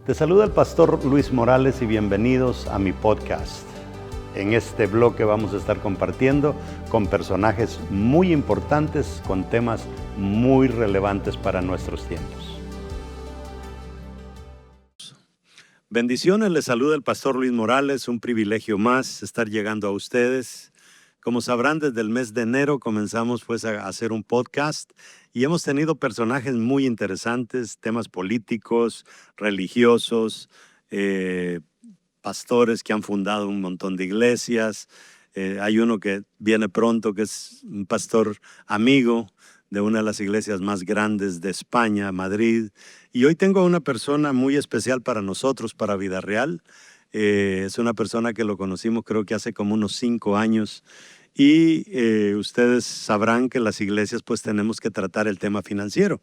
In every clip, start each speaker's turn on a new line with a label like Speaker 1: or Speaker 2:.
Speaker 1: Te saluda el pastor Luis Morales y bienvenidos a mi podcast. En este bloque vamos a estar compartiendo con personajes muy importantes, con temas muy relevantes para nuestros tiempos. Bendiciones, les saluda el pastor Luis Morales, un privilegio más estar llegando a ustedes. Como sabrán, desde el mes de enero comenzamos a hacer un podcast y hemos tenido personajes muy interesantes, temas políticos, religiosos, pastores que han fundado un montón de iglesias. Hay uno que viene pronto que es un pastor amigo de una de las iglesias más grandes de España, Madrid. Y hoy tengo a una persona muy especial para nosotros, para Vida Real. Es una persona que lo conocimos creo que hace como unos 5 años. Y ustedes sabrán que en las iglesias pues tenemos que tratar el tema financiero.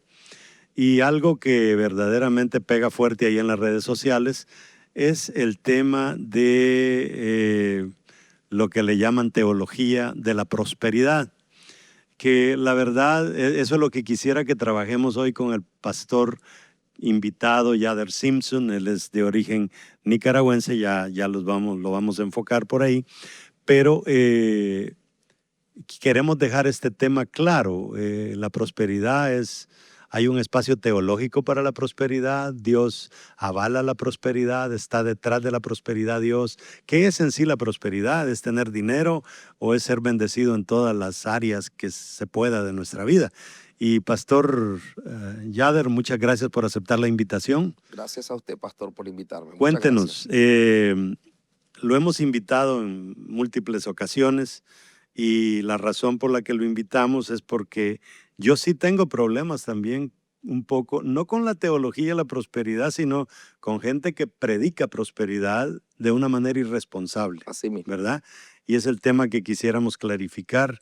Speaker 1: Y algo que verdaderamente pega fuerte ahí en las redes sociales es el tema de lo que le llaman teología de la prosperidad. Que la verdad, eso es lo que quisiera que trabajemos hoy con el pastor invitado, Yader Simpson. Él es de origen nicaragüense, ya lo vamos a enfocar por ahí. Pero queremos dejar este tema claro. La prosperidad hay un espacio teológico para la prosperidad. Dios avala la prosperidad, está detrás de la prosperidad Dios. ¿Qué es en sí la prosperidad? ¿Es tener dinero o es ser bendecido en todas las áreas que se pueda de nuestra vida? Y Pastor Yader, muchas gracias por aceptar la invitación.
Speaker 2: Gracias a usted, pastor, por invitarme.
Speaker 1: Cuéntenos, lo hemos invitado en múltiples ocasiones. Y la razón por la que lo invitamos es porque yo sí tengo problemas también un poco, no con la teología de la prosperidad, sino con gente que predica prosperidad de una manera irresponsable.
Speaker 2: Así mismo.
Speaker 1: ¿Verdad? Y es el tema que quisiéramos clarificar.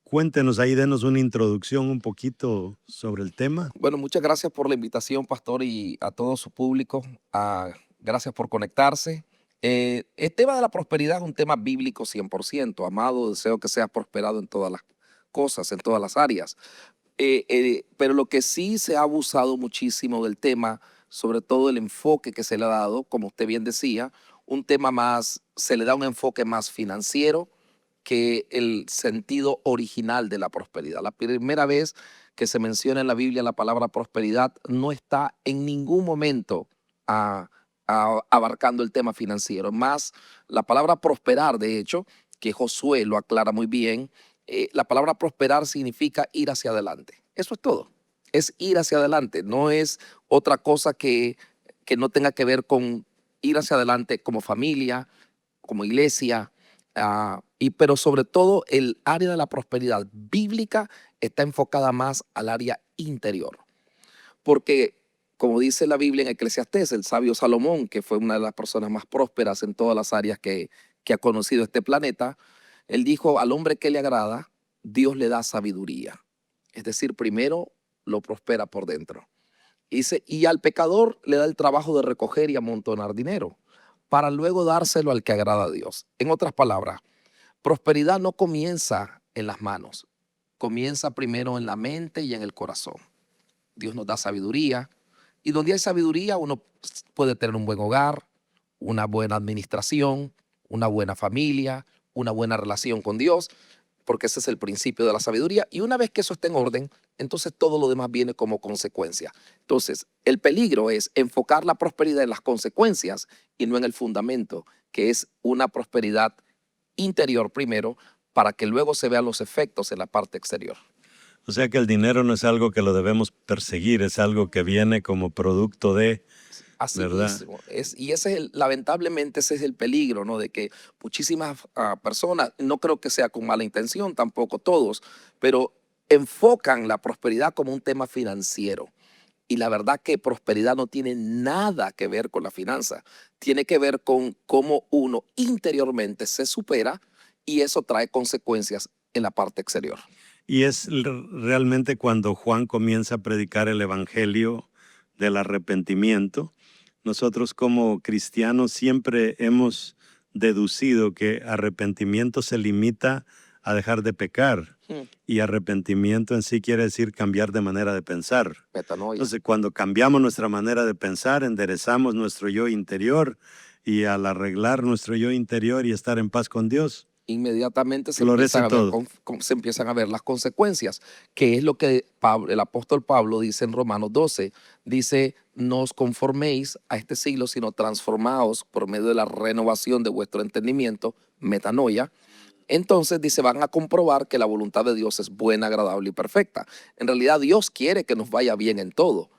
Speaker 1: Cuéntenos ahí, denos una introducción un poquito sobre el tema.
Speaker 2: Bueno, muchas gracias por la invitación, pastor, y a todo su público. Gracias por conectarse. El tema de la prosperidad es un tema bíblico 100%. Amado, deseo que seas prosperado en todas las cosas, en todas las áreas. Pero lo que sí se ha abusado muchísimo del tema, sobre todo el enfoque que se le ha dado, como usted bien decía, se le da un enfoque más financiero que el sentido original de la prosperidad. La primera vez que se menciona en la Biblia la palabra prosperidad no está en ningún momento abarcando el tema financiero. Más la palabra prosperar, de hecho, que Josué lo aclara muy bien, la palabra prosperar significa ir hacia adelante. Eso es todo. Es ir hacia adelante. No es otra cosa que no tenga que ver con ir hacia adelante como familia, como iglesia. Pero sobre todo el área de la prosperidad bíblica está enfocada más al área interior. Porque, como dice la Biblia en Eclesiastés, el sabio Salomón, que fue una de las personas más prósperas en todas las áreas que ha conocido este planeta, él dijo: al hombre que le agrada, Dios le da sabiduría. Es decir, primero lo prospera por dentro. Y al pecador le da el trabajo de recoger y amontonar dinero, para luego dárselo al que agrada a Dios. En otras palabras, prosperidad no comienza en las manos, comienza primero en la mente y en el corazón. Dios nos da sabiduría, y donde hay sabiduría uno puede tener un buen hogar, una buena administración, una buena familia, una buena relación con Dios, porque ese es el principio de la sabiduría. Y una vez que eso está en orden, entonces todo lo demás viene como consecuencia. Entonces, el peligro es enfocar la prosperidad en las consecuencias y no en el fundamento, que es una prosperidad interior primero, para que luego se vean los efectos en la parte exterior.
Speaker 1: O sea que el dinero no es algo que lo debemos perseguir, es algo que viene como producto de...
Speaker 2: Así
Speaker 1: ¿verdad?
Speaker 2: mismo. Lamentablemente ese es el peligro, ¿no? De que muchísimas personas, no creo que sea con mala intención, tampoco todos, pero enfocan la prosperidad como un tema financiero. Y la verdad que prosperidad no tiene nada que ver con la finanza. Tiene que ver con cómo uno interiormente se supera, y eso trae consecuencias en la parte exterior.
Speaker 1: Y es realmente cuando Juan comienza a predicar el evangelio del arrepentimiento. Nosotros como cristianos siempre hemos deducido que arrepentimiento se limita a dejar de pecar.
Speaker 2: Mm.
Speaker 1: Y arrepentimiento en sí quiere decir cambiar de manera de pensar.
Speaker 2: Metanoia.
Speaker 1: Entonces, cuando cambiamos nuestra manera de pensar, enderezamos nuestro yo interior, y al arreglar nuestro yo interior y estar en paz con Dios,
Speaker 2: Inmediatamente
Speaker 1: florece todo.
Speaker 2: se empiezan a ver las consecuencias, que es lo que el apóstol Pablo dice en Romanos 12. Dice, no os conforméis a este siglo, sino transformaos por medio de la renovación de vuestro entendimiento, metanoia. Entonces dice, van a comprobar que la voluntad de Dios es buena, agradable y perfecta. En realidad Dios quiere que nos vaya bien en todo,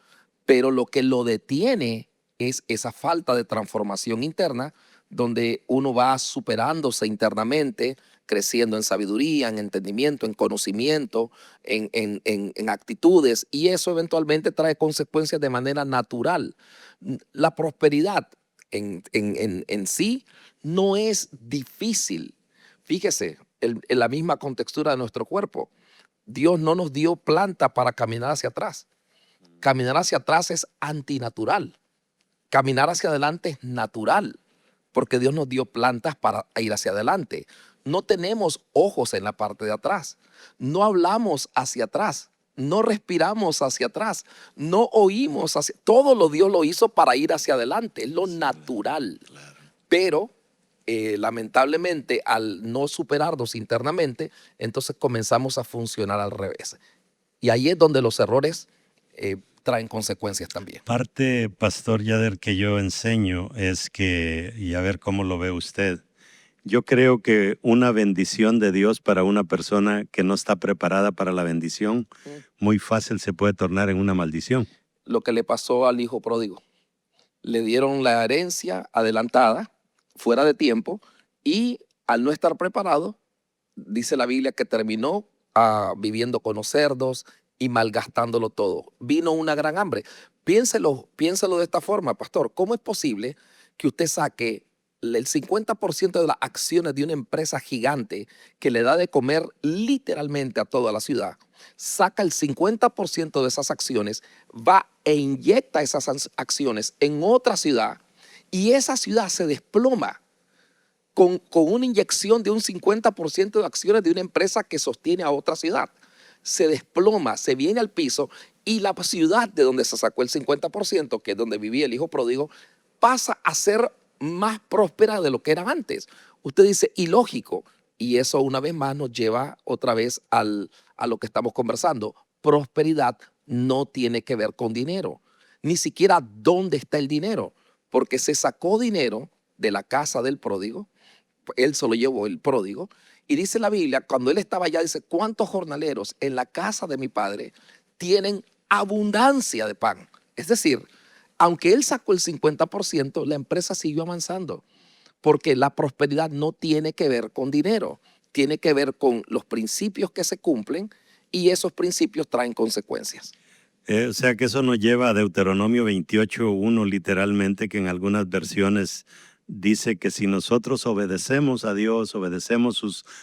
Speaker 2: pero lo que lo detiene es esa falta de transformación interna, donde uno va superándose internamente, creciendo en sabiduría, en entendimiento, en conocimiento, en actitudes, y eso eventualmente trae consecuencias de manera natural. La prosperidad en sí no es difícil. Fíjese, en la misma contextura de nuestro cuerpo, Dios no nos dio planta para caminar hacia atrás. Caminar hacia atrás es antinatural. Caminar hacia adelante es natural, porque Dios nos dio plantas para ir hacia adelante. No tenemos ojos en la parte de atrás. No hablamos hacia atrás. No respiramos hacia atrás. No oímos hacia... Todo lo Dios lo hizo para ir hacia adelante. Es lo natural. Pero lamentablemente, al no superarnos internamente, entonces comenzamos a funcionar al revés. Y ahí es donde los errores traen consecuencias también.
Speaker 1: Parte, Pastor Yader, que yo enseño es que, y a ver cómo lo ve usted, yo creo que una bendición de Dios para una persona que no está preparada para la bendición, muy fácil se puede tornar en una maldición.
Speaker 2: Lo que le pasó al hijo pródigo. Le dieron la herencia adelantada, fuera de tiempo, y al no estar preparado, dice la Biblia que terminó viviendo con los cerdos y malgastándolo todo. Vino una gran hambre. Piénselo de esta forma, pastor. ¿Cómo es posible que usted saque el 50% de las acciones de una empresa gigante que le da de comer literalmente a toda la ciudad? Saca el 50% de esas acciones, va e inyecta esas acciones en otra ciudad, y esa ciudad se desploma con una inyección de un 50% de acciones de una empresa que sostiene a otra ciudad. Se desploma, se viene al piso, y la ciudad de donde se sacó el 50%, que es donde vivía el hijo pródigo, pasa a ser más próspera de lo que era antes. Usted dice, ilógico. Y eso una vez más nos lleva otra vez a lo que estamos conversando. Prosperidad no tiene que ver con dinero, ni siquiera dónde está el dinero, porque se sacó dinero de la casa del pródigo. Él se lo llevó, el pródigo, y dice la Biblia, cuando él estaba allá, dice, ¿cuántos jornaleros en la casa de mi padre tienen abundancia de pan? Es decir, aunque él sacó el 50%, la empresa siguió avanzando, porque la prosperidad no tiene que ver con dinero, tiene que ver con los principios que se cumplen, y esos principios traen consecuencias.
Speaker 1: O sea que eso nos lleva a Deuteronomio 28:1, literalmente, que en algunas versiones dice que si nosotros obedecemos a Dios, obedecemos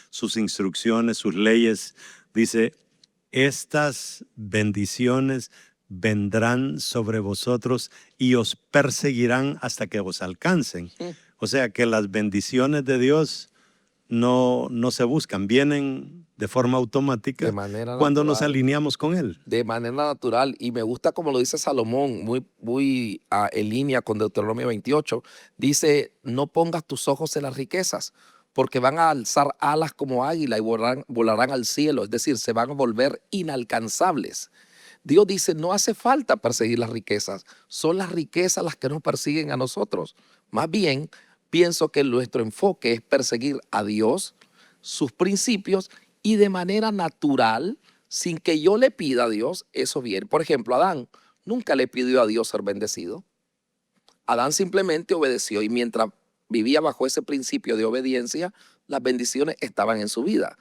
Speaker 1: sus instrucciones, sus leyes, dice, estas bendiciones vendrán sobre vosotros y os perseguirán hasta que os alcancen. O sea que las bendiciones de Dios no se buscan, vienen de forma automática
Speaker 2: De manera
Speaker 1: cuando
Speaker 2: natural.
Speaker 1: nos alineamos con Él.
Speaker 2: De manera natural, y me gusta como lo dice Salomón, muy en línea con Deuteronomio 28, dice, no pongas tus ojos en las riquezas, porque van a alzar alas como águila y volarán al cielo, es decir, se van a volver inalcanzables. Dios dice, no hace falta perseguir las riquezas, son las riquezas las que nos persiguen a nosotros. Más bien, pienso que nuestro enfoque es perseguir a Dios, sus principios, y de manera natural, sin que yo le pida a Dios, eso viene. Por ejemplo, Adán nunca le pidió a Dios ser bendecido. Adán simplemente obedeció, y mientras vivía bajo ese principio de obediencia, las bendiciones estaban en su vida.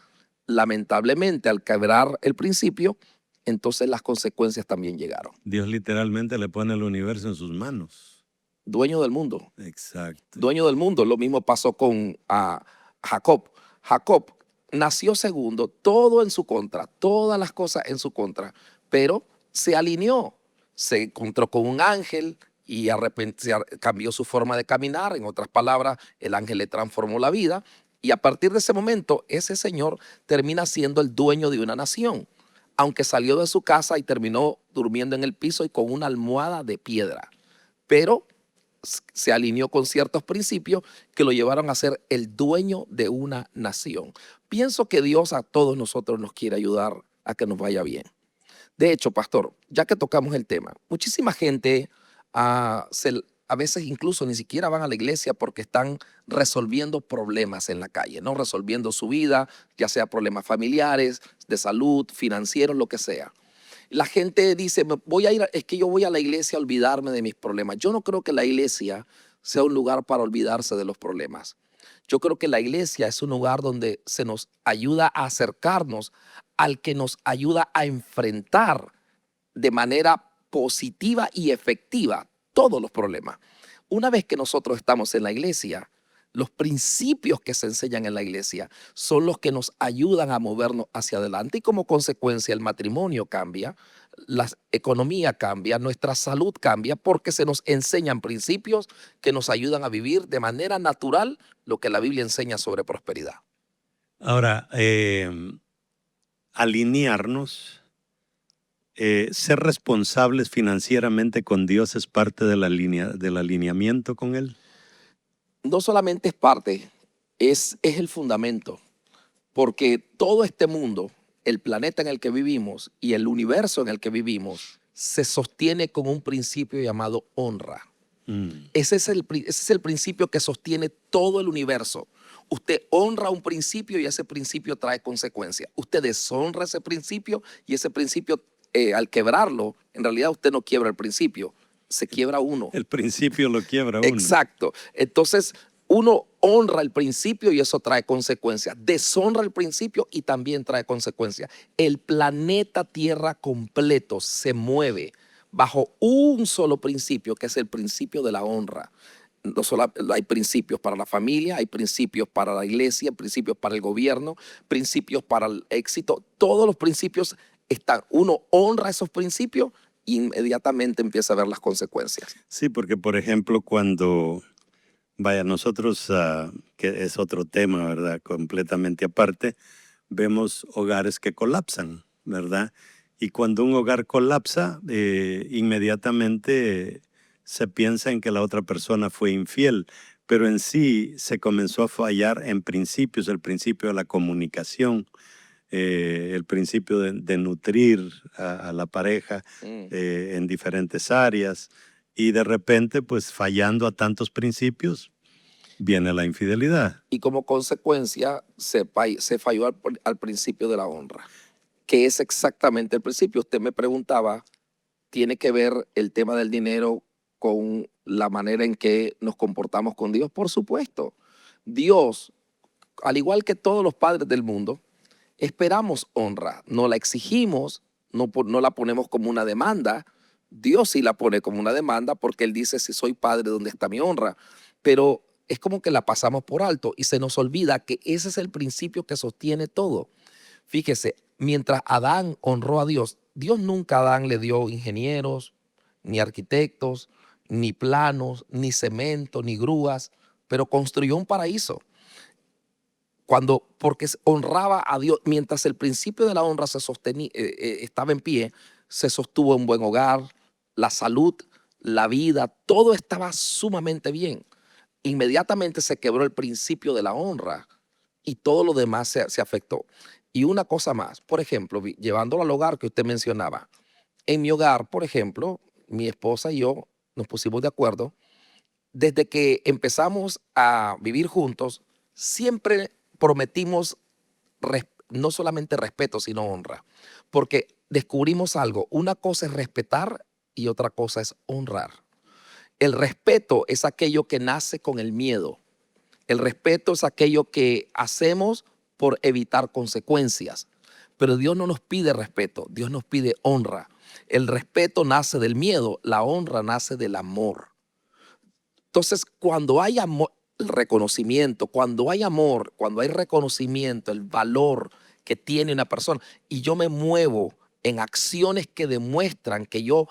Speaker 2: Lamentablemente, al quebrar el principio, entonces las consecuencias también llegaron.
Speaker 1: Dios literalmente le pone el universo en sus manos.
Speaker 2: Dueño del mundo.
Speaker 1: Exacto.
Speaker 2: Dueño del mundo. Lo mismo pasó con Jacob. Jacob nació segundo, todo en su contra, todas las cosas en su contra, pero se alineó, se encontró con un ángel y cambió su forma de caminar. En otras palabras, el ángel le transformó la vida, Y a partir de ese momento, ese señor termina siendo el dueño de una nación, aunque salió de su casa y terminó durmiendo en el piso y con una almohada de piedra. Pero se alineó con ciertos principios que lo llevaron a ser el dueño de una nación. Pienso que Dios a todos nosotros nos quiere ayudar a que nos vaya bien. De hecho, pastor, ya que tocamos el tema, muchísima gente a veces incluso ni siquiera van a la iglesia porque están resolviendo problemas en la calle, ¿no? Resolviendo su vida, ya sea problemas familiares, de salud, financieros, lo que sea. La gente dice, es que yo voy a la iglesia a olvidarme de mis problemas. Yo no creo que la iglesia sea un lugar para olvidarse de los problemas. Yo creo que la iglesia es un lugar donde se nos ayuda a acercarnos al que nos ayuda a enfrentar de manera positiva y efectiva todos los problemas. Una vez que nosotros estamos en la iglesia, los principios que se enseñan en la iglesia son los que nos ayudan a movernos hacia adelante y como consecuencia el matrimonio cambia, la economía cambia, nuestra salud cambia porque se nos enseñan principios que nos ayudan a vivir de manera natural lo que la Biblia enseña sobre prosperidad.
Speaker 1: Ahora, alinearnos, ser responsables financieramente con Dios es parte de del alineamiento con Él.
Speaker 2: No solamente es parte, es el fundamento, porque todo este mundo, el planeta en el que vivimos y el universo en el que vivimos, se sostiene con un principio llamado honra. Ese es el principio que sostiene todo el universo. Usted honra un principio y ese principio trae consecuencias. Usted deshonra ese principio y ese principio, al quebrarlo, en realidad usted no quiebra el principio, se quiebra uno.
Speaker 1: El principio lo quiebra uno.
Speaker 2: Exacto. Entonces, uno honra el principio y eso trae consecuencias. Deshonra el principio y también trae consecuencias. El planeta Tierra completo se mueve bajo un solo principio, que es el principio de la honra. No solo hay principios para la familia, hay principios para la iglesia, principios para el gobierno, principios para el éxito. Todos los principios están. Uno honra esos principios e inmediatamente empieza a ver las consecuencias.
Speaker 1: Sí, porque por ejemplo cuando, vaya, nosotros, que es otro tema, ¿verdad? Completamente aparte, vemos hogares que colapsan, ¿verdad? Y cuando un hogar colapsa, inmediatamente se piensa en que la otra persona fue infiel, pero en sí se comenzó a fallar en principios, el principio de la comunicación, el principio de nutrir a la pareja en diferentes áreas, y de repente, pues fallando a tantos principios, viene la infidelidad.
Speaker 2: Y como consecuencia se falló al principio de la honra, que es exactamente el principio. Usted me preguntaba, ¿tiene que ver el tema del dinero con la manera en que nos comportamos con Dios? Por supuesto. Dios, al igual que todos los padres del mundo, esperamos honra, no la exigimos, no la ponemos como una demanda. Dios sí la pone como una demanda porque Él dice, si soy padre, ¿dónde está mi honra? Pero es como que la pasamos por alto y se nos olvida que ese es el principio que sostiene todo. Fíjese, mientras Adán honró a Dios, Dios nunca a Adán le dio ingenieros, ni arquitectos, ni planos, ni cemento, ni grúas, pero construyó un paraíso. Porque honraba a Dios, mientras el principio de la honra estaba en pie, se sostuvo un buen hogar, la salud, la vida, todo estaba sumamente bien. Inmediatamente se quebró el principio de la honra y todo lo demás se afectó. Y una cosa más, por ejemplo, llevándolo al hogar que usted mencionaba. En mi hogar, por ejemplo, mi esposa y yo nos pusimos de acuerdo. Desde que empezamos a vivir juntos, siempre prometimos no solamente respeto, sino honra. Porque descubrimos algo. Una cosa es respetar y otra cosa es honrar. El respeto es aquello que nace con el miedo. El respeto es aquello que hacemos por evitar consecuencias. Pero Dios no nos pide respeto, Dios nos pide honra. El respeto nace del miedo, la honra nace del amor. Entonces, cuando hay amor, el reconocimiento, cuando hay amor, cuando hay reconocimiento, el valor que tiene una persona, y yo me muevo en acciones que demuestran que yo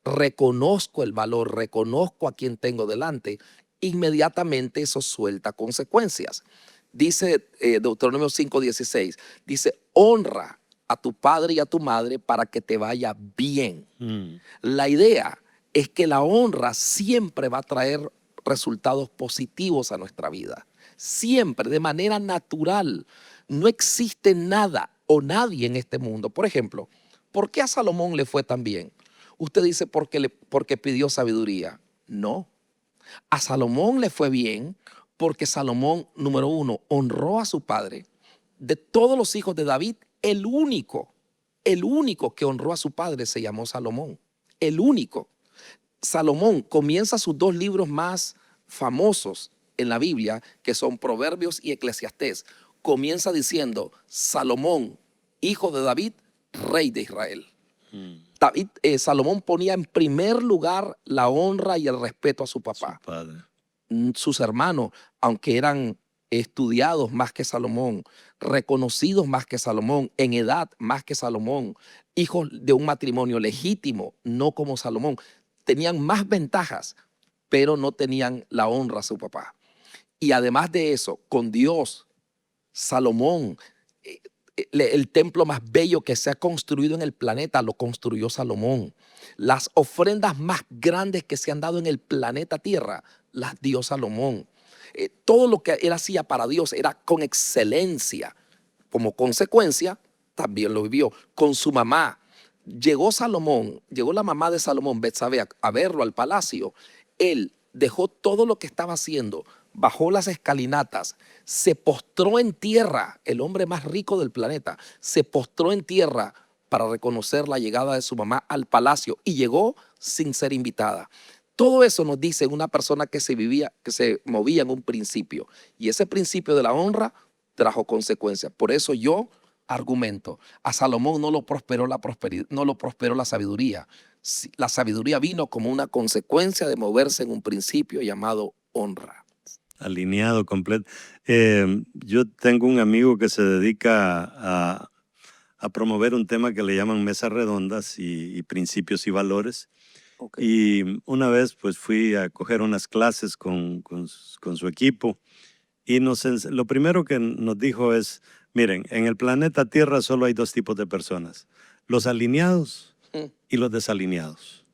Speaker 2: reconozco el valor, reconozco a quien tengo delante, inmediatamente eso suelta consecuencias. Dice Deuteronomio 5:16, dice, honra a tu padre y a tu madre para que te vaya bien. La idea es que la honra siempre va a traer resultados positivos a nuestra vida. Siempre, de manera natural. No existe nada o nadie en este mundo. Por ejemplo, ¿por qué a Salomón le fue tan bien? Usted dice porque pidió sabiduría. No. A Salomón le fue bien porque Salomón, número uno, honró a su padre. De todos los hijos de David, el único que honró a su padre se llamó Salomón. El único. Salomón comienza sus dos libros más famosos en la Biblia, que son Proverbios y Eclesiastés. Comienza diciendo, Salomón, hijo de David, rey de Israel. Salomón ponía en primer lugar la honra y el respeto a su papá.
Speaker 1: Su padre.
Speaker 2: Sus hermanos, aunque eran estudiados más que Salomón, reconocidos más que Salomón, en edad más que Salomón, hijos de un matrimonio legítimo, no como Salomón, tenían más ventajas, pero no tenían la honra a su papá. Y además de eso, con Dios, Salomón, el templo más bello que se ha construido en el planeta lo construyó Salomón. Las ofrendas más grandes que se han dado en el planeta Tierra las dio Salomón. Todo lo que él hacía para Dios era con excelencia. Como consecuencia, también lo vivió con su mamá. Llegó la mamá de Salomón, Betsabé, a verlo al palacio. Él dejó todo lo que estaba haciendo, bajó las escalinatas, se postró en tierra, el hombre más rico del planeta, se postró en tierra para reconocer la llegada de su mamá al palacio y llegó sin ser invitada. Todo eso nos dice una persona que se movía en un principio, y ese principio de la honra trajo consecuencias. Por eso yo argumento, a Salomón no lo prosperó la prosperidad, no lo prosperó la sabiduría. La sabiduría vino como una consecuencia de moverse en un principio llamado honra.
Speaker 1: Alineado completo. Yo tengo un amigo que se dedica a promover un tema que le llaman mesas redondas y principios y valores.
Speaker 2: Okay.
Speaker 1: Y una vez pues fui a coger unas clases con su equipo y lo primero que nos dijo es, miren, en el planeta Tierra solo hay dos tipos de personas, los alineados y los desalineados.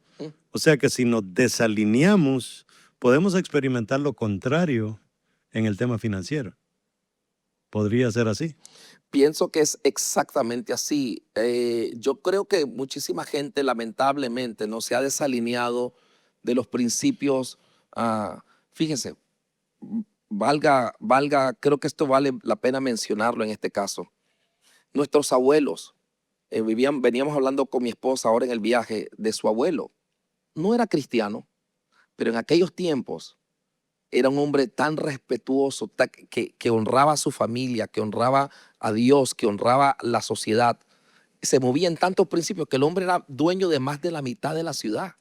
Speaker 1: O sea que si nos desalineamos, podemos experimentar lo contrario en el tema financiero. ¿Podría ser así?
Speaker 2: Pienso que es exactamente así. Yo creo que muchísima gente lamentablemente no se ha desalineado de los principios. Fíjense, creo que esto vale la pena mencionarlo en este caso. Nuestros abuelos, veníamos hablando con mi esposa ahora en el viaje de su abuelo. No era cristiano, pero en aquellos tiempos era un hombre tan respetuoso, que honraba a su familia, que honraba a Dios, que honraba la sociedad. Se movía en tantos principios que el hombre era dueño de más de la mitad de la ciudad.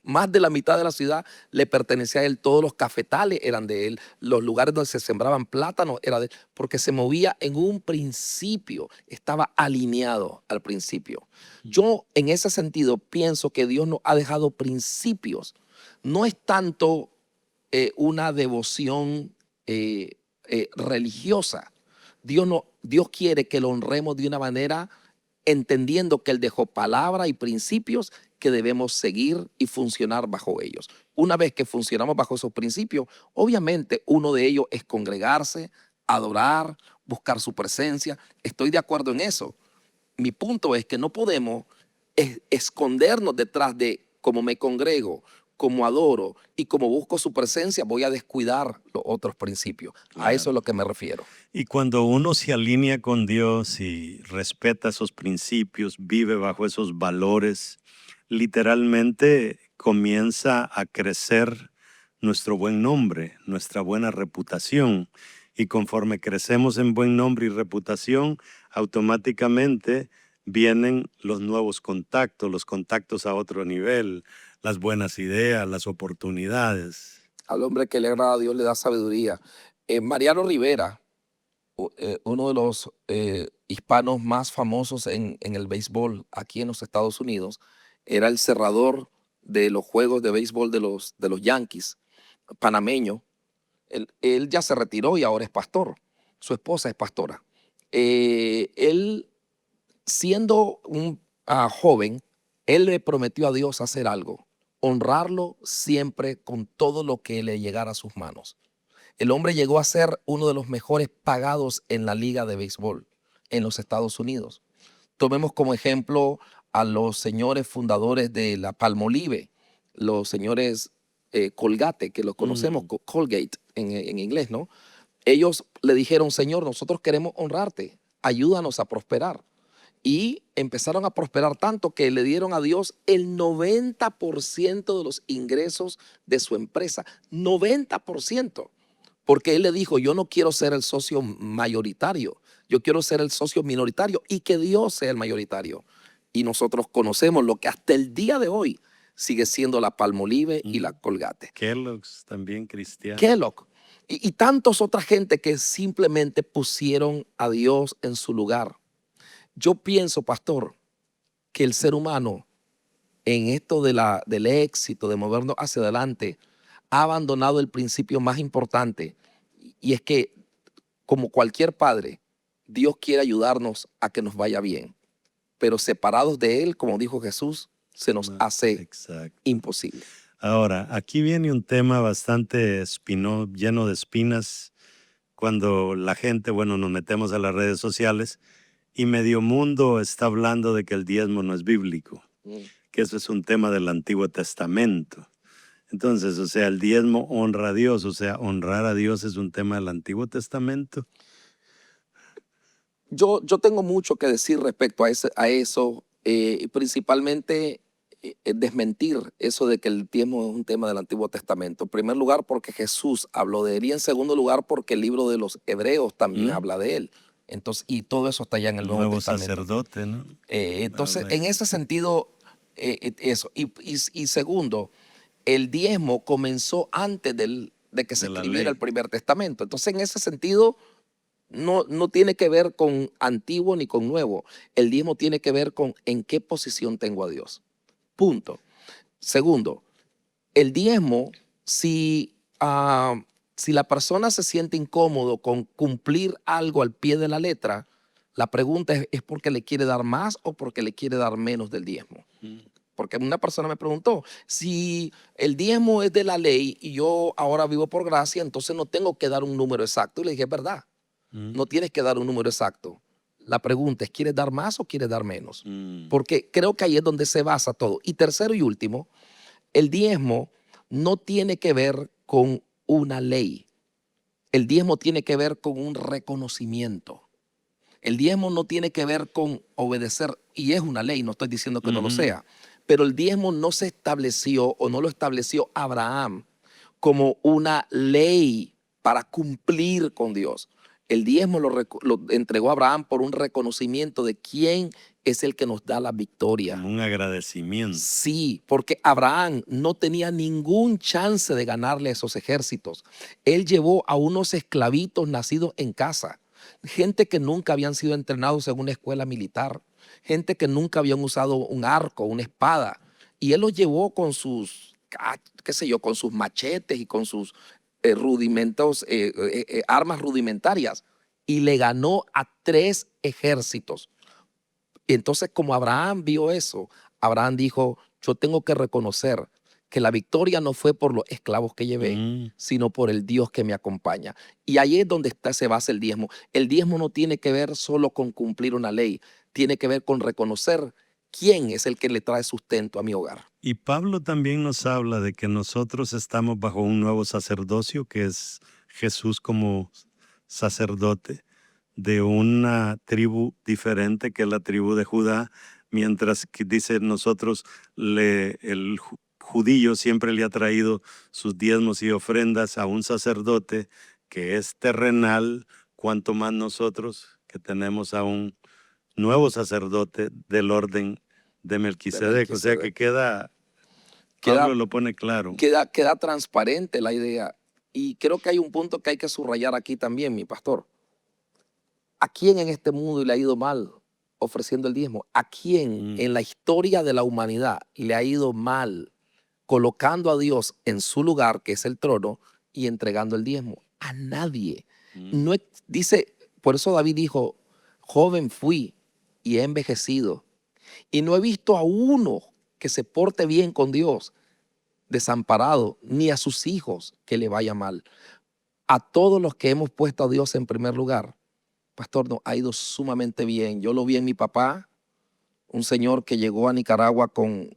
Speaker 2: Más de la mitad de la ciudad le pertenecía a él. Todos los cafetales eran de él. Los lugares donde se sembraban plátanos era de él. Porque se movía en un principio. Estaba alineado al principio. Yo en ese sentido pienso que Dios nos ha dejado principios. No es tanto una devoción religiosa. Dios quiere que lo honremos de una manera entendiendo que Él dejó palabra y principios que debemos seguir y funcionar bajo ellos. Una vez que funcionamos bajo esos principios, obviamente uno de ellos es congregarse, adorar, buscar su presencia. Estoy de acuerdo en eso. Mi punto es que no podemos escondernos detrás de cómo me congrego, cómo adoro y cómo busco su presencia, voy a descuidar los otros principios.
Speaker 1: Claro.
Speaker 2: A eso es a lo que me refiero.
Speaker 1: Y cuando uno se alinea con Dios y respeta esos principios, vive bajo esos valores, literalmente comienza a crecer nuestro buen nombre, nuestra buena reputación. Y conforme crecemos en buen nombre y reputación, automáticamente vienen los nuevos contactos, los contactos a otro nivel, las buenas ideas, las oportunidades.
Speaker 2: Al hombre que le agrada a Dios le da sabiduría. Mariano Rivera, uno de los hispanos más famosos en el béisbol aquí en los Estados Unidos, era el cerrador de los juegos de béisbol de los Yankees, panameño. Él ya se retiró y ahora es pastor. Su esposa es pastora. Él, siendo un joven, él le prometió a Dios hacer algo, honrarlo siempre con todo lo que le llegara a sus manos. El hombre llegó a ser uno de los mejores pagados en la liga de béisbol en los Estados Unidos. Tomemos como ejemplo a los señores fundadores de la Palmolive, los señores Colgate, que los conocemos, Colgate en inglés, ¿no? Ellos le dijeron, Señor, nosotros queremos honrarte, ayúdanos a prosperar. Y empezaron a prosperar tanto que le dieron a Dios el 90% de los ingresos de su empresa. 90%. Porque él le dijo, yo no quiero ser el socio mayoritario, yo quiero ser el socio minoritario y que Dios sea el mayoritario. Y nosotros conocemos lo que hasta el día de hoy sigue siendo la Palmolive y la Colgate.
Speaker 1: Kellogg's también cristiano.
Speaker 2: Kellogg y tantos otra gente que simplemente pusieron a Dios en su lugar. Yo pienso, pastor, que el ser humano en esto del éxito, de movernos hacia adelante, ha abandonado el principio más importante, y es que, como cualquier padre, Dios quiere ayudarnos a que nos vaya bien, pero separados de Él, como dijo Jesús, se nos hace
Speaker 1: Exacto.
Speaker 2: imposible.
Speaker 1: Ahora, aquí viene un tema bastante lleno de espinas, cuando la gente, bueno, nos metemos a las redes sociales y medio mundo está hablando de que el diezmo no es bíblico, que eso es un tema del Antiguo Testamento. Entonces, o sea, el diezmo honra a Dios, o sea, honrar a Dios es un tema del Antiguo Testamento.
Speaker 2: Yo tengo mucho que decir respecto a eso, principalmente desmentir eso de que el diezmo es un tema del Antiguo Testamento. En primer lugar, porque Jesús habló de él, y en segundo lugar, porque el libro de los Hebreos también habla de él. Entonces, y todo eso está ya en el Nuevo Testamento.
Speaker 1: Sacerdote, ¿no?
Speaker 2: Entonces, en ese sentido, eso. Y segundo, el diezmo comenzó antes de que se escribiera el primer testamento. Entonces, en ese sentido, no tiene que ver con antiguo ni con nuevo. El diezmo tiene que ver con en qué posición tengo a Dios. Punto. Segundo, el diezmo, si la persona se siente incómodo con cumplir algo al pie de la letra, la pregunta es porque le quiere dar más o porque le quiere dar menos del diezmo. Porque una persona me preguntó, si el diezmo es de la ley y yo ahora vivo por gracia, entonces no tengo que dar un número exacto. Y le dije, es verdad, no tienes que dar un número exacto. La pregunta es, ¿quieres dar más o quieres dar menos? Porque creo que ahí es donde se basa todo. Y tercero y último, el diezmo no tiene que ver con una ley. El diezmo tiene que ver con un reconocimiento. El diezmo no tiene que ver con obedecer, y es una ley, no estoy diciendo que no lo sea, pero el diezmo no se estableció o no lo estableció Abraham como una ley para cumplir con Dios. El diezmo lo entregó a Abraham por un reconocimiento de quién es el que nos da la victoria.
Speaker 1: Como un agradecimiento.
Speaker 2: Sí, porque Abraham no tenía ningún chance de ganarle a esos ejércitos. Él llevó a unos esclavitos nacidos en casa, gente que nunca habían sido entrenados en una escuela militar, gente que nunca habían usado un arco, una espada, y él los llevó con sus, qué sé yo, con sus machetes y con sus armas rudimentarias, y le ganó a 3 ejércitos. Y entonces, como Abraham vio eso, Abraham dijo, yo tengo que reconocer que la victoria no fue por los esclavos que llevé, sino por el Dios que me acompaña. Y ahí es donde se basa el diezmo. El diezmo no tiene que ver solo con cumplir una ley, tiene que ver con reconocer quién es el que le trae sustento a mi hogar.
Speaker 1: Y Pablo también nos habla de que nosotros estamos bajo un nuevo sacerdocio, que es Jesús como sacerdote de una tribu diferente, que es la tribu de Judá, mientras que dice nosotros, el judío siempre le ha traído sus diezmos y ofrendas a un sacerdote que es terrenal, cuanto más nosotros que tenemos a un nuevo sacerdote del orden de Melquisedec. O sea que Pablo lo pone claro.
Speaker 2: Queda transparente la idea. Y creo que hay un punto que hay que subrayar aquí también, mi pastor. ¿A quién en este mundo le ha ido mal ofreciendo el diezmo? ¿A quién en la historia de la humanidad le ha ido mal colocando a Dios en su lugar, que es el trono, y entregando el diezmo. A nadie.
Speaker 1: Mm.
Speaker 2: No dice, por eso David dijo, joven fui y he envejecido y no he visto a uno que se porte bien con Dios, desamparado, ni a sus hijos que le vaya mal. A todos los que hemos puesto a Dios en primer lugar, pastor, nos ha ido sumamente bien. Yo lo vi en mi papá, un señor que llegó a Nicaragua con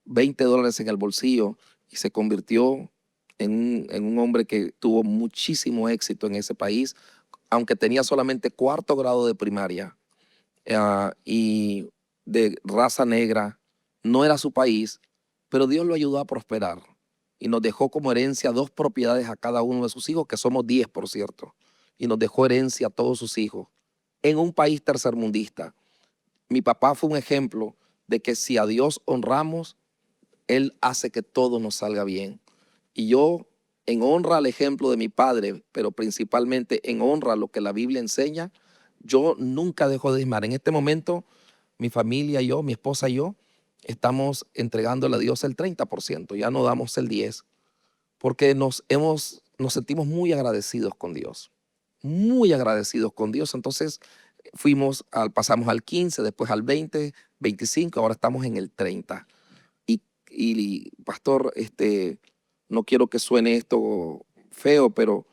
Speaker 2: $20 en el bolsillo y se convirtió en un hombre que tuvo muchísimo éxito en ese país, aunque tenía solamente cuarto grado de primaria y de raza negra, no era su país, pero Dios lo ayudó a prosperar y nos dejó como herencia 2 propiedades a cada uno de sus hijos, que somos 10, por cierto, y nos dejó herencia a todos sus hijos en un país tercermundista. Mi papá fue un ejemplo de que si a Dios honramos, Él hace que todo nos salga bien. Y yo, en honra al ejemplo de mi padre, pero principalmente en honra a lo que la Biblia enseña, yo nunca dejo de diezmar. En este momento, mi familia y yo, mi esposa y yo, estamos entregándole a Dios el 30%, ya no damos el 10%, porque nos sentimos muy agradecidos con Dios, muy agradecidos con Dios. Entonces, pasamos al 15, después al 20, 25, ahora estamos en el 30. Y pastor, no quiero que suene esto feo, pero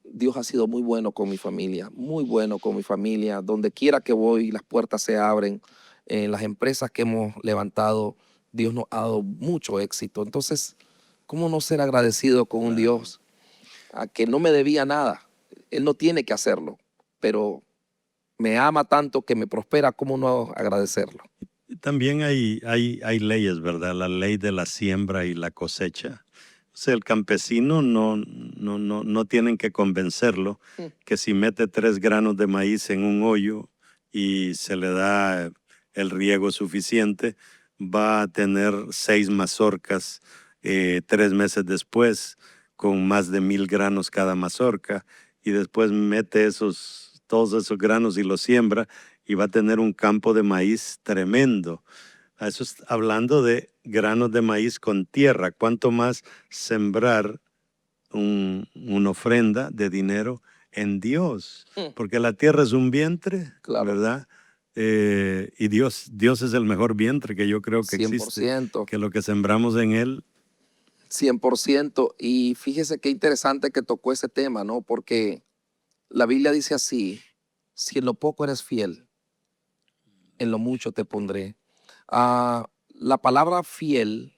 Speaker 2: Dios ha sido muy bueno con mi familia, muy bueno con mi familia. Donde quiera que voy, las puertas se abren. En las empresas que hemos levantado, Dios nos ha dado mucho éxito. Entonces, ¿cómo no ser agradecido con un
Speaker 1: Claro.
Speaker 2: Dios a que no me debía nada? Él no tiene que hacerlo, pero me ama tanto que me prospera. ¿Cómo no agradecerlo?
Speaker 1: También hay leyes, ¿verdad? La ley de la siembra y la cosecha. O sea, el campesino no tienen que convencerlo que si mete 3 granos de maíz en un hoyo y se le da el riego suficiente, va a tener 6 mazorcas 3 meses después, con más de 1000 granos cada mazorca, y después mete todos esos granos y los siembra y va a tener un campo de maíz tremendo. Eso es hablando de granos de maíz con tierra. ¿Cuánto más sembrar una ofrenda de dinero en Dios? Porque la tierra es un vientre,
Speaker 2: Claro,
Speaker 1: ¿verdad? Y Dios es el mejor vientre que yo creo que existe,
Speaker 2: 100%.
Speaker 1: que lo que sembramos en Él.
Speaker 2: 100%. Y fíjese qué interesante que tocó ese tema, ¿no? Porque la Biblia dice así, si en lo poco eres fiel, en lo mucho te pondré. La palabra fiel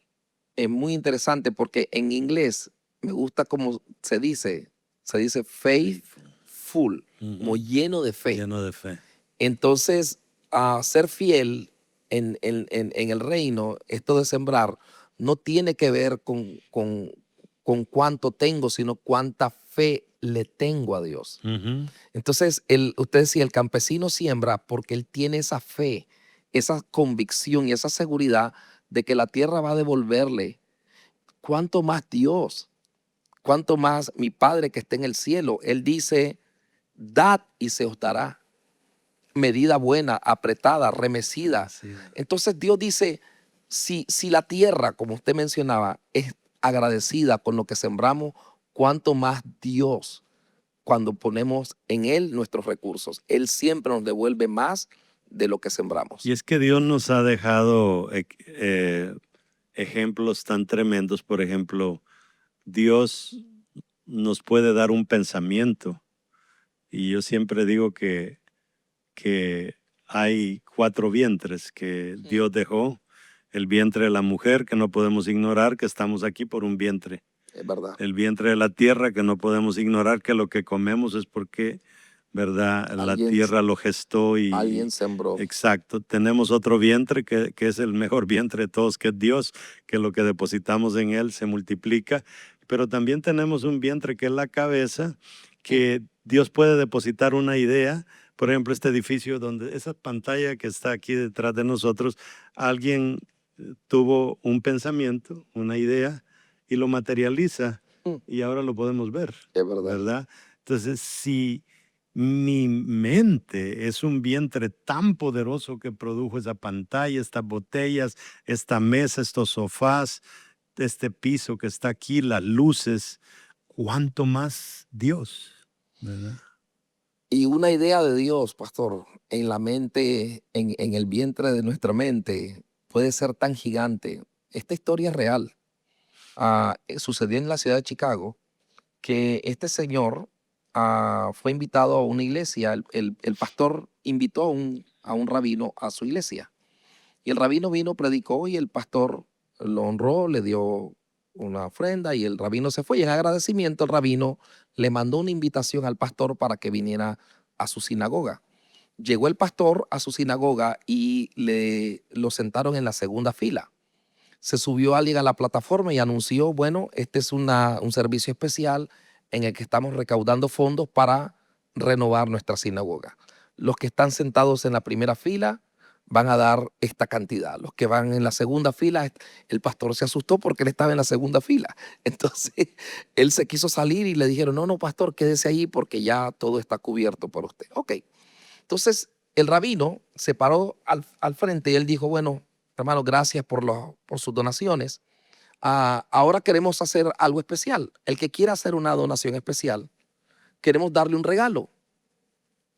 Speaker 2: es muy interesante porque en inglés me gusta como se dice faithful, como lleno de fe.
Speaker 1: Lleno de fe.
Speaker 2: Entonces, ser fiel en el reino, esto de sembrar, no tiene que ver con cuánto tengo, sino cuánta fe le tengo a Dios.
Speaker 1: Ujú.
Speaker 2: Entonces, usted decía, el campesino siembra porque él tiene esa fe, esa convicción y esa seguridad de que la tierra va a devolverle. ¿Cuánto más Dios? ¿Cuánto más mi Padre que está en el cielo? Él dice, dad y se os dará. Medida buena, apretada, remecida.
Speaker 1: Sí.
Speaker 2: Entonces Dios dice, si la tierra, como usted mencionaba, es agradecida con lo que sembramos, ¿cuánto más Dios cuando ponemos en Él nuestros recursos? Él siempre nos devuelve más de lo que sembramos.
Speaker 1: Y es que Dios nos ha dejado ejemplos tan tremendos. Por ejemplo, Dios nos puede dar un pensamiento. Y yo siempre digo que hay 4 vientres que Dios dejó. El vientre de la mujer, que no podemos ignorar, que estamos aquí por un vientre.
Speaker 2: Es verdad.
Speaker 1: El vientre de la tierra, que no podemos ignorar, que lo que comemos es porque, ¿verdad? La tierra lo gestó
Speaker 2: Alguien sembró.
Speaker 1: Exacto. Tenemos otro vientre que es el mejor vientre de todos, que es Dios, que lo que depositamos en Él se multiplica. Pero también tenemos un vientre que es la cabeza, que Dios puede depositar una idea. Por ejemplo, este edificio, donde esa pantalla que está aquí detrás de nosotros, alguien tuvo un pensamiento, una idea, y lo materializa, y ahora lo podemos ver.
Speaker 2: Es verdad.
Speaker 1: ¿Verdad? Entonces, si mi mente es un vientre tan poderoso que produjo esa pantalla, estas botellas, esta mesa, estos sofás, este piso que está aquí, las luces, cuánto más Dios, ¿verdad?
Speaker 2: Y una idea de Dios, pastor, en la mente, en el vientre de nuestra mente, puede ser tan gigante. Esta historia es real. Sucedió en la ciudad de Chicago que este señor fue invitado a una iglesia. El pastor invitó a un rabino a su iglesia. Y el rabino vino, predicó y el pastor lo honró, le dio una ofrenda y el rabino se fue. Y en agradecimiento el rabino le mandó una invitación al pastor para que viniera a su sinagoga. Llegó el pastor a su sinagoga y lo sentaron en la segunda fila. Se subió alguien a la plataforma y anunció, bueno, este es un servicio especial en el que estamos recaudando fondos para renovar nuestra sinagoga. Los que están sentados en la primera fila van a dar esta cantidad. Los que van en la segunda fila, el pastor se asustó porque él estaba en la segunda fila. Entonces, él se quiso salir y le dijeron, no, pastor, quédese ahí porque ya todo está cubierto por usted. Ok. Entonces, el rabino se paró al frente y él dijo, bueno, hermano, gracias por sus donaciones. Ahora queremos hacer algo especial. El que quiera hacer una donación especial, queremos darle un regalo.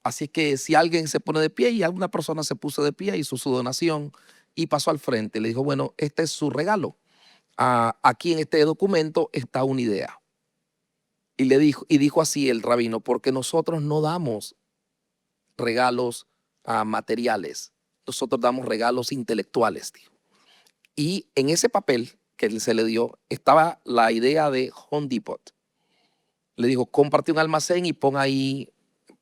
Speaker 2: Así que si alguien se pone de pie y alguna persona se puso de pie, hizo su donación y pasó al frente, le dijo, bueno, este es su regalo. Aquí en este documento está una idea. Y dijo así el rabino, porque nosotros no damos regalos materiales, nosotros damos regalos intelectuales, tío. Y en ese papel que se le dio estaba la idea de Home Depot. Le dijo, cómprate un almacén y pon ahí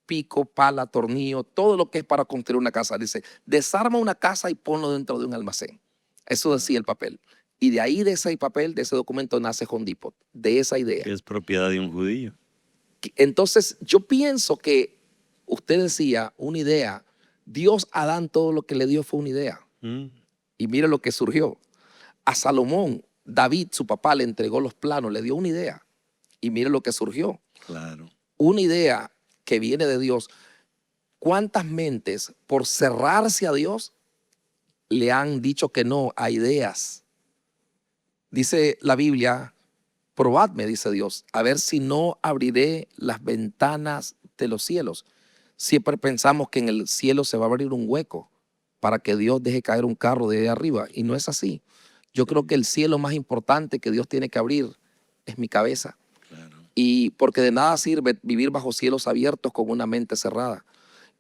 Speaker 2: pico, pala, tornillo, todo lo que es para construir una casa. Dice, desarma una casa y ponlo dentro de un almacén. Eso decía el papel. Y de ahí, de ese papel, de ese documento, nace Home Depot, de esa idea.
Speaker 1: Que es propiedad de un judío.
Speaker 2: Entonces, yo pienso que usted decía una idea. Dios a Adán todo lo que le dio fue una idea. Y mire lo que surgió. A Salomón, David, su papá, le entregó los planos, le dio una idea. Y mire lo que surgió.
Speaker 1: Claro.
Speaker 2: Una idea que viene de Dios. ¿Cuántas mentes, por cerrarse a Dios, le han dicho que no a ideas? Dice la Biblia, probadme, dice Dios, a ver si no abriré las ventanas de los cielos. Siempre pensamos que en el cielo se va a abrir un hueco para que Dios deje caer un carro de ahí arriba. Y no es así. Yo creo que el cielo más importante que Dios tiene que abrir es mi cabeza.
Speaker 1: Claro.
Speaker 2: Y porque de nada sirve vivir bajo cielos abiertos con una mente cerrada.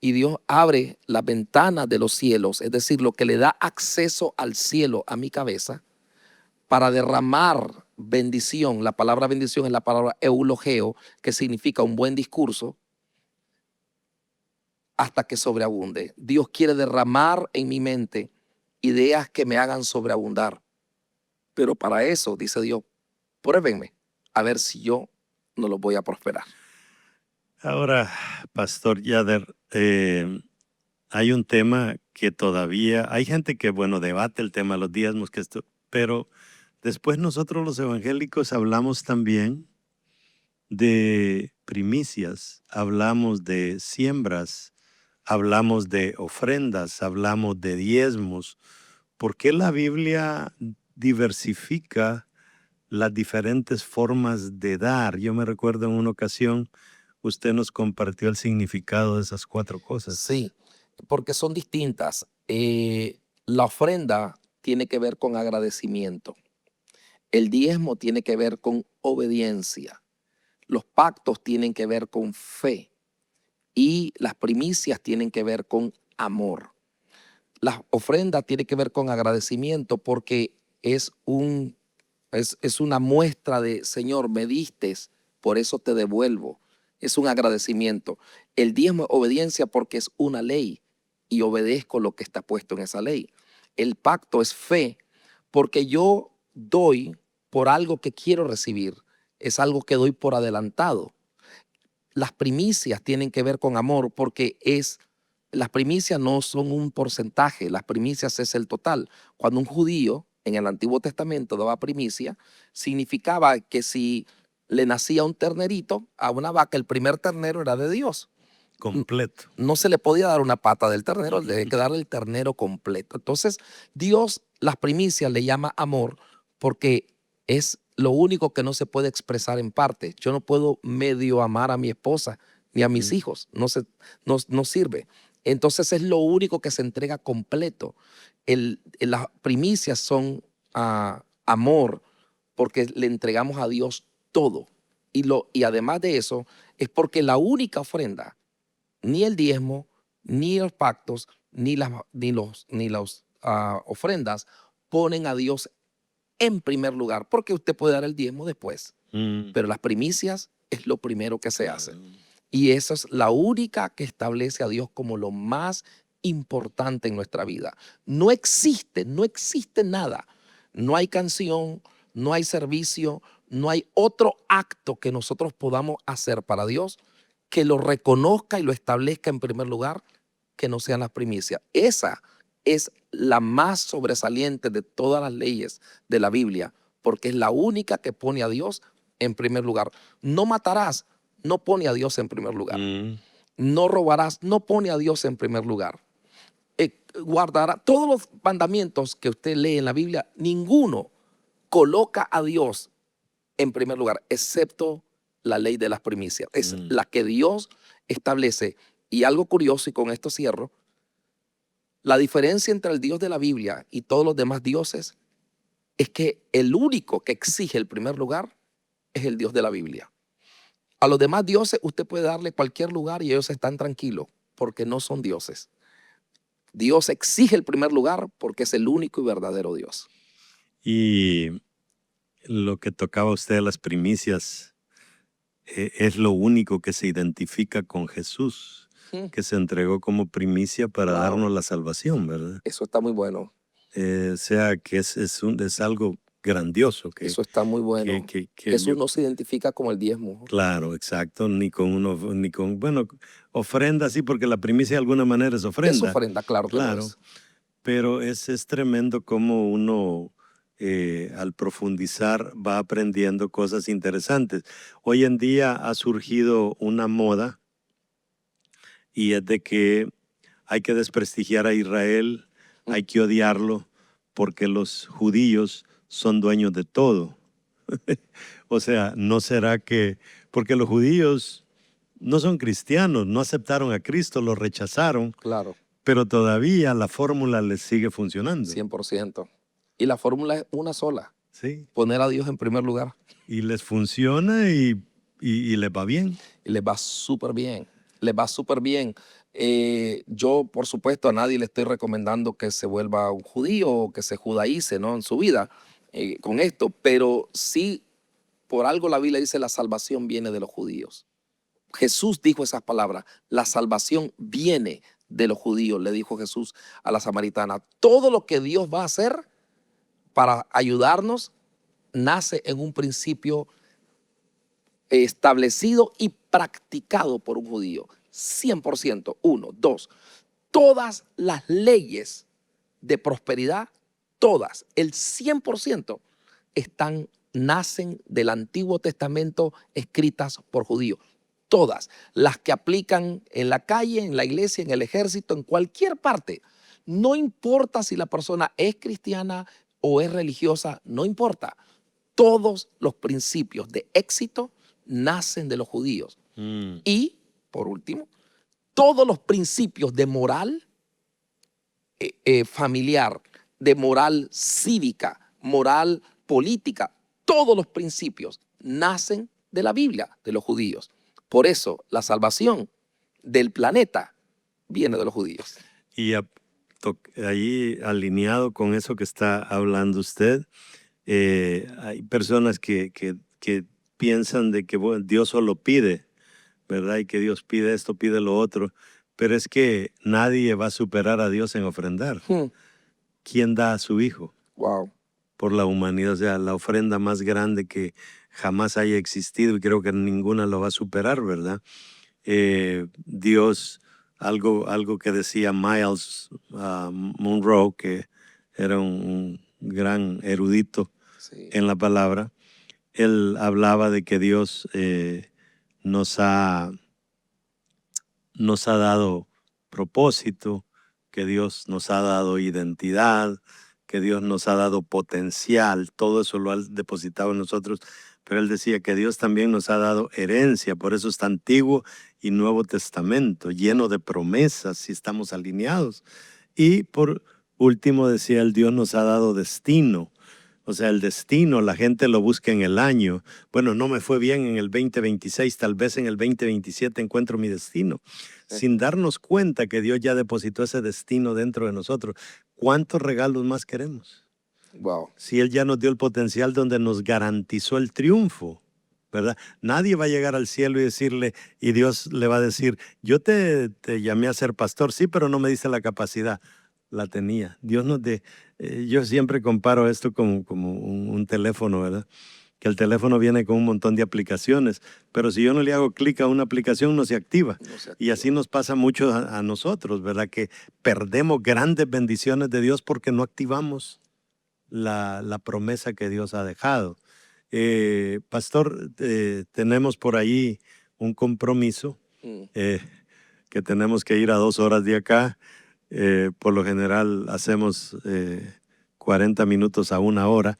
Speaker 2: Y Dios abre las ventanas de los cielos, es decir, lo que le da acceso al cielo a mi cabeza para derramar bendición. La palabra bendición es la palabra eulogeo, que significa un buen discurso, hasta que sobreabunde. Dios quiere derramar en mi mente ideas que me hagan sobreabundar. Pero para eso, dice Dios, pruébenme a ver si yo no los voy a prosperar.
Speaker 1: Ahora, Pastor Yader, hay un tema que todavía, hay gente que, bueno, debate el tema de los diezmos, pero después nosotros los evangélicos hablamos también de primicias, hablamos de siembras, hablamos de ofrendas, hablamos de diezmos. ¿Por qué la Biblia diversifica las diferentes formas de dar? Yo me recuerdo en una ocasión, usted nos compartió el significado de esas 4 cosas.
Speaker 2: Sí, porque son distintas. La ofrenda tiene que ver con agradecimiento. El diezmo tiene que ver con obediencia. Los pactos tienen que ver con fe. Y las primicias tienen que ver con amor. La ofrenda tiene que ver con agradecimiento porque es una muestra de, Señor, me distes, por eso te devuelvo. Es un agradecimiento. El diezmo es obediencia porque es una ley y obedezco lo que está puesto en esa ley. El pacto es fe porque yo doy por algo que quiero recibir. Es algo que doy por adelantado. Las primicias tienen que ver con amor porque las primicias no son un porcentaje, las primicias es el total. Cuando un judío en el Antiguo Testamento daba primicia, significaba que si le nacía un ternerito a una vaca, el primer ternero era de Dios.
Speaker 1: Completo.
Speaker 2: No se le podía dar una pata del ternero, le tenía que darle el ternero completo. Entonces, Dios las primicias le llama amor porque es lo único que no se puede expresar en parte. Yo no puedo medio amar a mi esposa ni a mis hijos. No sirve. Entonces es lo único que se entrega completo. Las primicias son amor, porque le entregamos a Dios todo. Y además de eso, es porque la única ofrenda, ni el diezmo, ni los pactos, ni las ofrendas ponen a Dios en primer lugar, porque usted puede dar el diezmo después, pero las primicias es lo primero que se hace. Y esa es la única que establece a Dios como lo más importante en nuestra vida. No existe nada. No hay canción, no hay servicio, no hay otro acto que nosotros podamos hacer para Dios que lo reconozca y lo establezca en primer lugar, que no sean las primicias. Esa es la más sobresaliente de todas las leyes de la Biblia, porque es la única que pone a Dios en primer lugar. No matarás, no pone a Dios en primer lugar. No robarás, no pone a Dios en primer lugar. Guardará todos los mandamientos que usted lee en la Biblia, ninguno coloca a Dios en primer lugar, excepto la ley de las primicias. Es la que Dios establece. Y algo curioso, y con esto cierro, la diferencia entre el Dios de la Biblia y todos los demás dioses es que el único que exige el primer lugar es el Dios de la Biblia. A los demás dioses usted puede darle cualquier lugar y ellos están tranquilos porque no son dioses. Dios exige el primer lugar porque es el único y verdadero Dios.
Speaker 1: Y lo que tocaba usted de las primicias es lo único que se identifica con Jesús, que se entregó como primicia para darnos la salvación, ¿verdad?
Speaker 2: Eso está muy bueno.
Speaker 1: O sea, que es algo grandioso.
Speaker 2: Eso está muy bueno. Jesús no se identifica como el diezmo.
Speaker 1: Claro, exacto, bueno, ofrenda sí, porque la primicia de alguna manera es ofrenda.
Speaker 2: Es ofrenda, claro.
Speaker 1: Claro, pero es tremendo cómo uno al profundizar va aprendiendo cosas interesantes. Hoy en día ha surgido una moda y es de que hay que desprestigiar a Israel, hay que odiarlo porque los judíos son dueños de todo. O sea, ¿no será que, porque los judíos no son cristianos, no aceptaron a Cristo, lo rechazaron,
Speaker 2: Claro,
Speaker 1: pero todavía la fórmula les sigue funcionando?
Speaker 2: 100%. Y la fórmula es una sola,
Speaker 1: Sí.
Speaker 2: poner a Dios en primer lugar.
Speaker 1: Y les funciona y les va bien.
Speaker 2: Y les va súper bien, les va súper bien. Yo, por supuesto, a nadie le estoy recomendando que se vuelva un judío o que se judaice, ¿no?, en su vida con esto, pero sí, por algo la Biblia dice la salvación viene de los judíos. Jesús dijo esas palabras, la salvación viene de los judíos, le dijo Jesús a la samaritana. Todo lo que Dios va a hacer para ayudarnos nace en un principio establecido y practicado por un judío. 100%. Uno. Dos. Todas las leyes de prosperidad, todas, el 100% nacen del Antiguo Testamento escritas por judíos. Todas. Las que aplican en la calle, en la iglesia, en el ejército, en cualquier parte. No importa si la persona es cristiana o es religiosa, no importa. Todos los principios de éxito nacen de los judíos. Y, por último, todos los principios de moral familiar, de moral cívica, moral política, todos los principios nacen de la Biblia, de los judíos. Por eso la salvación del planeta viene de los judíos.
Speaker 1: Y ahí, alineado con eso que está hablando usted, hay personas que piensan de que bueno, Dios solo pide, ¿verdad? Y que Dios pide esto, pide lo otro. Pero es que nadie va a superar a Dios en ofrendar. ¿Quién da a su hijo?
Speaker 2: Wow.
Speaker 1: Por la humanidad, o sea, la ofrenda más grande que jamás haya existido y creo que ninguna lo va a superar, ¿verdad? Dios, algo que decía Miles Monroe, que era un gran erudito en la palabra, él hablaba de que Dios nos ha dado propósito, que Dios nos ha dado identidad, que Dios nos ha dado potencial, todo eso lo ha depositado en nosotros, pero él decía que Dios también nos ha dado herencia, por eso está Antiguo y Nuevo Testamento, lleno de promesas si estamos alineados. Y por último decía él, Dios nos ha dado destino. O sea, el destino, la gente lo busca en el año. Bueno, no me fue bien en el 2026, tal vez en el 2027 encuentro mi destino. Sin darnos cuenta que Dios ya depositó ese destino dentro de nosotros. ¿Cuántos regalos más queremos?
Speaker 2: Wow.
Speaker 1: Si Él ya nos dio el potencial donde nos garantizó el triunfo, ¿verdad? Nadie va a llegar al cielo y decirle, y Dios le va a decir, yo te llamé a ser pastor, sí, pero no me diste la capacidad. La tenía. Dios nos yo siempre comparo esto como un teléfono, ¿verdad? Que el teléfono viene con un montón de aplicaciones, pero si yo no le hago clic a una aplicación no se activa. Y así nos pasa mucho a nosotros, ¿verdad? Que perdemos grandes bendiciones de Dios porque no activamos la promesa que Dios ha dejado. Pastor, tenemos por ahí un compromiso que tenemos que ir a 2 horas de acá. Por lo general hacemos 40 minutos a 1 hora.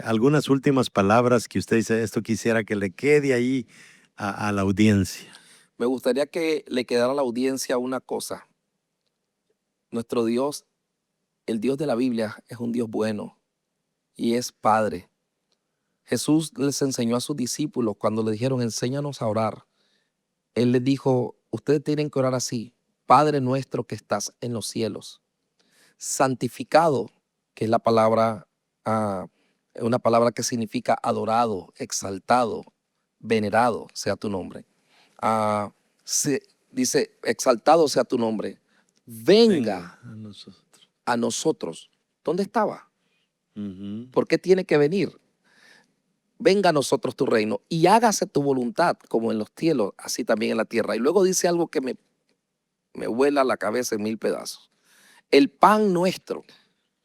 Speaker 1: Algunas últimas palabras que usted dice, esto quisiera que le quede ahí a la audiencia.
Speaker 2: Me gustaría que le quedara a la audiencia una cosa. Nuestro Dios, el Dios de la Biblia, es un Dios bueno y es Padre. Jesús les enseñó a sus discípulos cuando le dijeron, enséñanos a orar. Él les dijo, ustedes tienen que orar así. Padre nuestro que estás en los cielos, santificado, que es la palabra, una palabra que significa adorado, exaltado, venerado sea tu nombre. Dice, exaltado sea tu nombre. Venga a nosotros. ¿Dónde estaba? ¿Por qué tiene que venir? Venga a nosotros tu reino y hágase tu voluntad como en los cielos, así también en la tierra. Y luego dice algo que me vuela la cabeza en 1000 pedazos. El pan nuestro.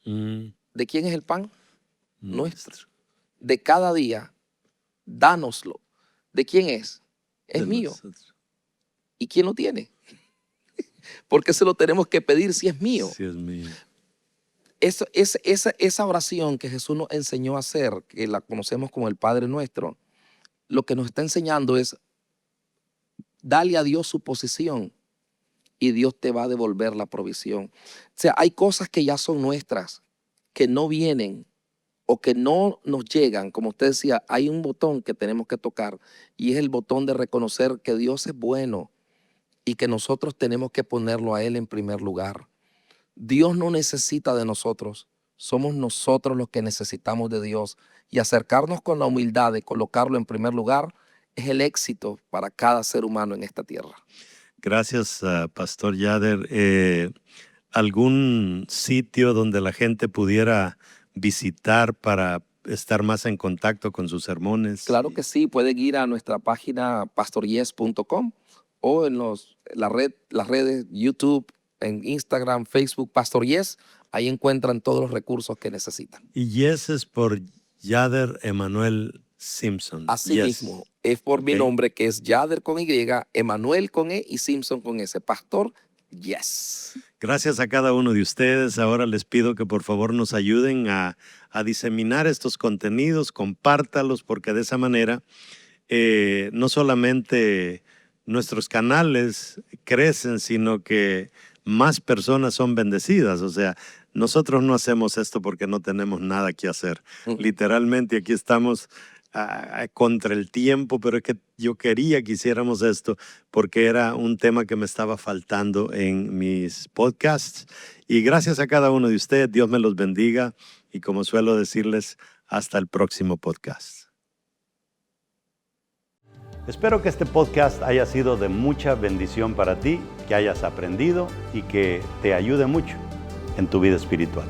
Speaker 2: ¿De quién es el pan? Nuestro. De cada día, dánoslo. ¿De quién es? Es mío. Nosotros. ¿Y quién lo tiene? ¿Por qué se lo tenemos que pedir si es mío?
Speaker 1: Si es mío.
Speaker 2: Esa oración que Jesús nos enseñó a hacer, que la conocemos como el Padre Nuestro, lo que nos está enseñando es darle a Dios su posición y Dios te va a devolver la provisión. O sea, hay cosas que ya son nuestras, que no vienen o que no nos llegan. Como usted decía, hay un botón que tenemos que tocar y es el botón de reconocer que Dios es bueno y que nosotros tenemos que ponerlo a Él en primer lugar. Dios no necesita de nosotros, somos nosotros los que necesitamos de Dios, y acercarnos con la humildad de colocarlo en primer lugar es el éxito para cada ser humano en esta tierra.
Speaker 1: Gracias, Pastor Yader. ¿Algún sitio donde la gente pudiera visitar para estar más en contacto con sus sermones?
Speaker 2: Claro que sí, pueden ir a nuestra página pastoryes.com o en las redes YouTube, en Instagram, Facebook, Pastor Yes. Ahí encuentran todos los recursos que necesitan.
Speaker 1: Y Yes es por Yader Emanuel Simpson.
Speaker 2: Así mismo, es por mi nombre, que es Yader con Y, Emanuel con E y Simpson con S. Pastor Yes.
Speaker 1: Gracias a cada uno de ustedes. Ahora les pido que por favor nos ayuden a diseminar estos contenidos, compártalos, porque de esa manera no solamente nuestros canales crecen, sino que más personas son bendecidas. O sea, nosotros no hacemos esto porque no tenemos nada que hacer. Literalmente aquí estamos contra el tiempo, pero es que yo quería que hiciéramos esto porque era un tema que me estaba faltando en mis podcasts. Y gracias a cada uno de ustedes, Dios me los bendiga. Y como suelo decirles, hasta el próximo podcast. Espero que este podcast haya sido de mucha bendición para ti, que hayas aprendido y que te ayude mucho en tu vida espiritual.